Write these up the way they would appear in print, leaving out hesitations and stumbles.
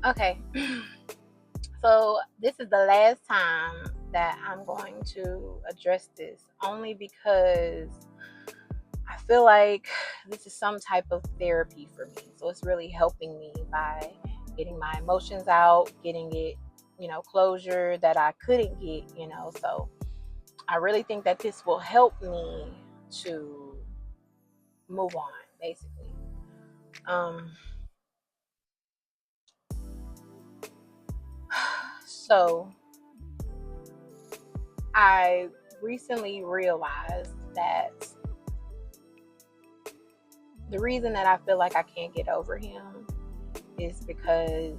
Okay. So this is the last time that I'm going to address this, only because I feel like this is some type of therapy for me. So it's really helping me by getting my emotions out, getting it, closure that I couldn't get. So I really think that this will help me to move on, basically. Um, so I recently realized that the reason that I feel like I can't get over him is because,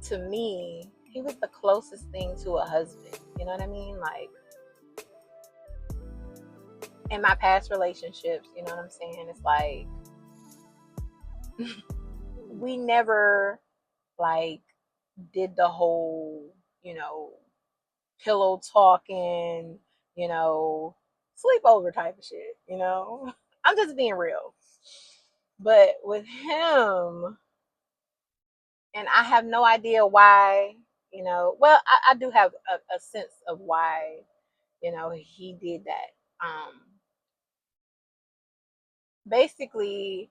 to me, he was the closest thing to a husband. You know what I mean? Like, in my past relationships, you know what I'm saying? It's like we never like did the whole, you know, pillow talking, you know, sleepover type of shit. I'm just being real. But with him, and I have no idea why, well, I do have a sense of why, he did that. Basically,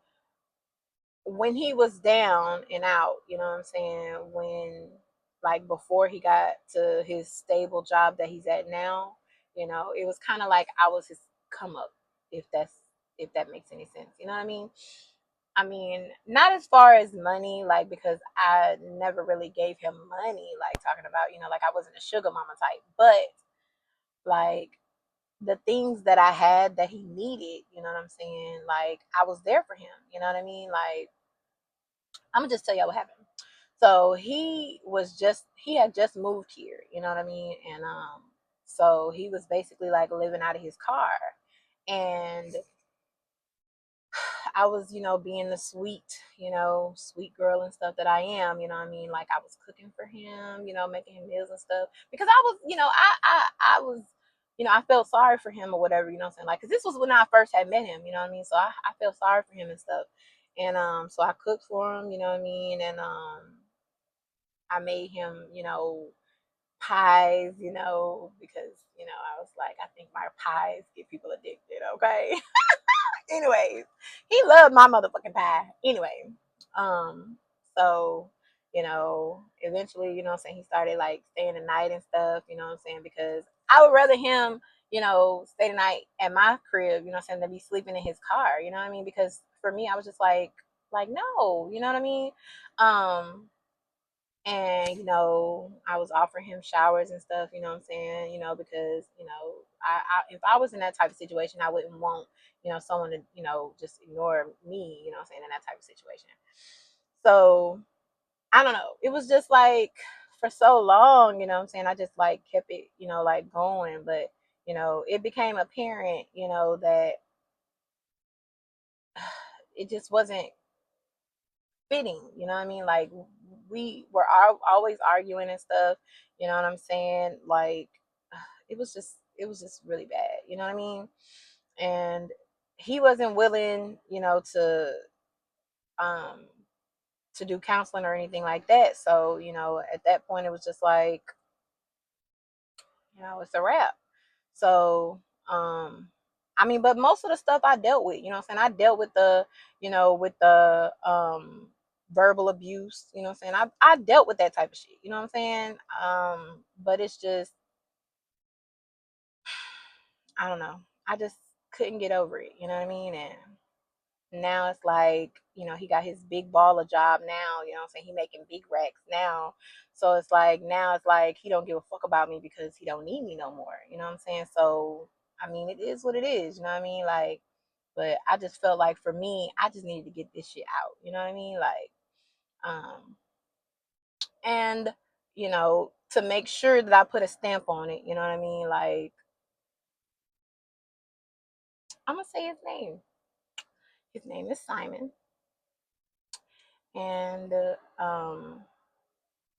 when he was down and out, you know what I'm saying? When, like, before he got to his stable job that he's at now, it was kind of like I was his come up, if that makes any sense. You know what I mean? I mean, not as far as money, like, because I never really gave him money, like, talking about, like, I wasn't a sugar mama type, but like the things that I had that he needed, you know what I'm saying? Like, I was there for him, you know what I mean? Like, I'm gonna just tell y'all what happened. So he had just moved here, you know what I mean? And so he was basically like living out of his car. And I was, being the sweet, sweet girl and stuff that I am, you know what I mean? Like, I was cooking for him, making him meals and stuff. Because I was, I was, I felt sorry for him or whatever, you know what I'm saying? Like, because this was when I first had met him, you know what I mean? So I felt sorry for him and stuff. And so I cooked for him, you know what I mean? And I made him, pies, because, I was like, I think my pies get people addicted, okay? Anyways, he loved my motherfucking pie. Anyway, so, eventually, what I'm saying, he started like staying the night and stuff, you know what I'm saying, because I would rather him, stay the night at my crib, what I'm saying, than be sleeping in his car, you know what I mean? Because for me, I was just like, no, you know what I mean? Um, and I was offering him showers and stuff, you know what I'm saying, because if I was in that type of situation, I wouldn't want someone to just ignore me, what I'm saying, in that type of situation. So I don't know, it was just like for so long, what I'm saying, I just like kept it like going, but it became apparent that it just wasn't fitting, you know what I mean? Like, we were always arguing and stuff, you know what I'm saying? Like, it was just really bad, you know what I mean? And he wasn't willing, um to do counseling or anything like that. So, at that point it was just like, it's a wrap. So, I mean, but most of the stuff I dealt with, what I'm saying, I dealt with the verbal abuse, what I'm saying. I dealt with that type of shit, you know what I'm saying? But it's just, I don't know. I just couldn't get over it, you know what I mean? And now it's like, he got his big baller job now, you know what I'm saying? He making big racks now. So it's like, now it's like he don't give a fuck about me because he don't need me no more, you know what I'm saying? So I mean, it is what it is, you know what I mean? Like, but I just felt like, for me, I just needed to get this shit out, you know what I mean? Like, and to make sure that I put a stamp on it, you know what I mean? Like, I'm gonna say his name. His name is Simon. And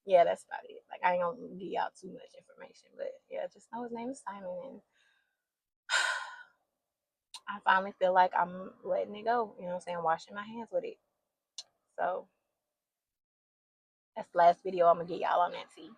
yeah, that's about it. Like, I ain't gonna give y'all too much information, but yeah, just know his name is Simon, and I finally feel like I'm letting it go. You know what I'm saying? Washing my hands with it. So That's the last video I'm gonna get y'all on that tea.